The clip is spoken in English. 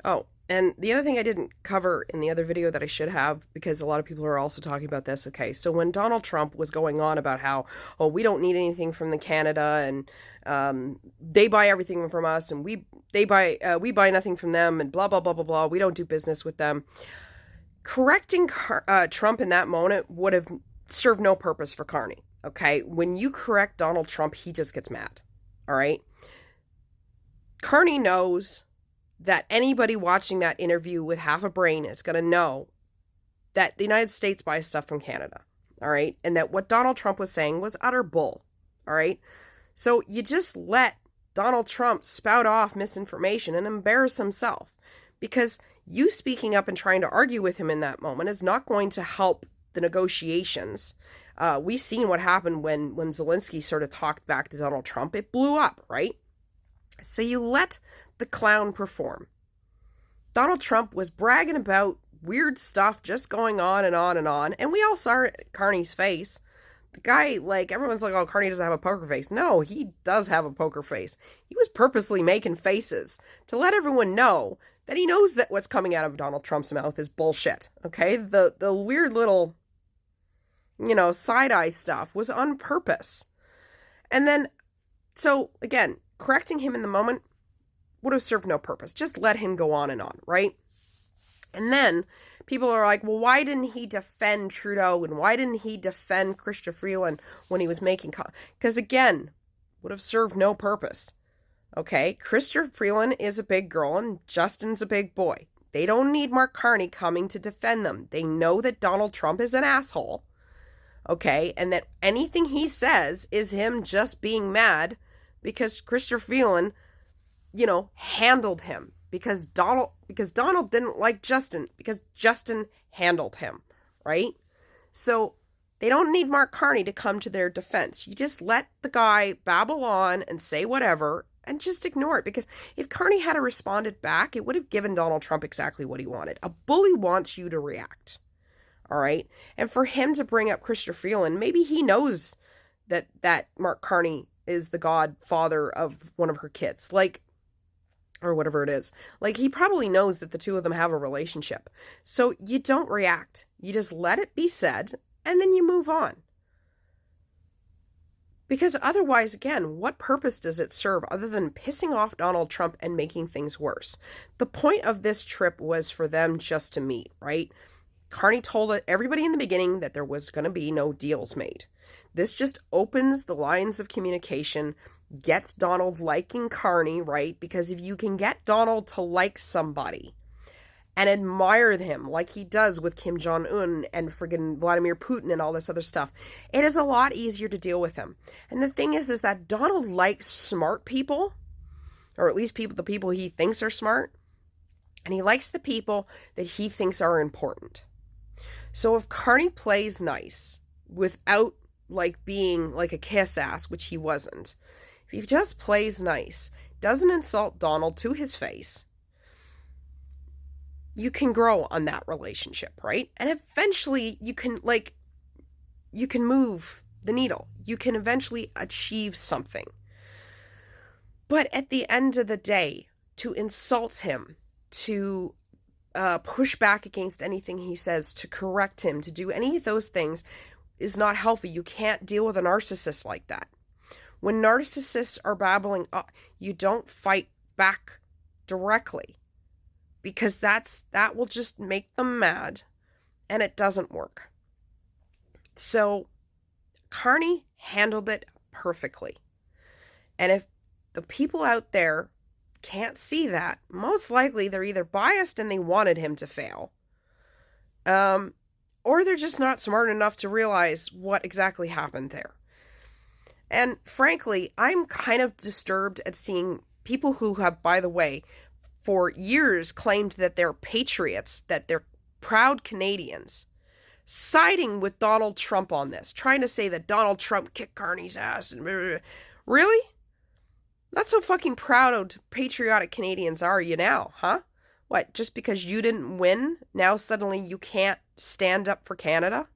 Oh, and the other thing I didn't cover in the other video that I should have, because a lot of people are also talking about this. Okay, so when Donald Trump was going on about how, oh, we don't need anything from the Canada, and they buy everything from us, and we buy nothing from them, and blah blah blah blah blah. We don't do business with them. Correcting Trump in that moment would have served no purpose for Carney. Okay, when you correct Donald Trump, he just gets mad. All right, Carney knows that anybody watching that interview with half a brain is going to know that the United States buys stuff from Canada, all right? And that what Donald Trump was saying was utter bull, all right? So you just let Donald Trump spout off misinformation and embarrass himself, because you speaking up and trying to argue with him in that moment is not going to help the negotiations. We've seen what happened when Zelensky sort of talked back to Donald Trump. It blew up, right? So you let the clown perform. Donald Trump was bragging about weird stuff just going on and on and on. And we all saw Carney's face. The guy, like, everyone's like, oh, Carney doesn't have a poker face. No, he does have a poker face. He was purposely making faces to let everyone know that he knows that what's coming out of Donald Trump's mouth is bullshit. Okay? The weird little, side-eye stuff was on purpose. And then, so, again, correcting him in the moment would have served no purpose. Just let him go on, right? And then people are like, well, why didn't he defend Trudeau, and why didn't he defend Chrystia Freeland when he was making... Because, again, would have served no purpose. Okay? Chrystia Freeland is a big girl, and Justin's a big boy. They don't need Mark Carney coming to defend them. They know that Donald Trump is an asshole. Okay? And that anything he says is him just being mad because Chrystia Freeland handled him, because Donald didn't like Justin, because Justin handled him, right? So they don't need Mark Carney to come to their defense. You just let the guy babble on and say whatever and just ignore it, because if Carney had responded back, it would have given Donald Trump exactly what he wanted. A bully wants you to react, all right? And for him to bring up Chrystia Freeland, maybe he knows that Mark Carney is the godfather of one of her kids, or whatever it is. Like, he probably knows that the two of them have a relationship. So you don't react. You just let it be said, and then you move on. Because otherwise, again, what purpose does it serve other than pissing off Donald Trump and making things worse? The point of this trip was for them just to meet, right? Carney told everybody in the beginning that there was going to be no deals made. This just opens the lines of communication, gets Donald liking Carney, right? Because if you can get Donald to like somebody and admire him like he does with Kim Jong-un and friggin' Vladimir Putin and all this other stuff, it is a lot easier to deal with him. And the thing is that Donald likes smart people, or at least the people he thinks are smart, and he likes the people that he thinks are important. So if Carney plays nice without being like a kiss ass, which he wasn't, if he just plays nice, doesn't insult Donald to his face, you can grow on that relationship, right? And eventually you can move the needle. You can eventually achieve something. But at the end of the day, to insult him, to push back against anything he says, to correct him, to do any of those things is not healthy. You can't deal with a narcissist like that. When narcissists are babbling up, you don't fight back directly, because that will just make them mad, and it doesn't work. So Carney handled it perfectly. And if the people out there can't see that, most likely they're either biased and they wanted him to fail, or they're just not smart enough to realize what exactly happened there. And frankly, I'm kind of disturbed at seeing people who have, by the way, for years claimed that they're patriots, that they're proud Canadians, siding with Donald Trump on this, trying to say that Donald Trump kicked Carney's ass. And blah, blah, blah. Really? Not so fucking proud of patriotic Canadians are you now, huh? What, just because you didn't win, now suddenly you can't stand up for Canada?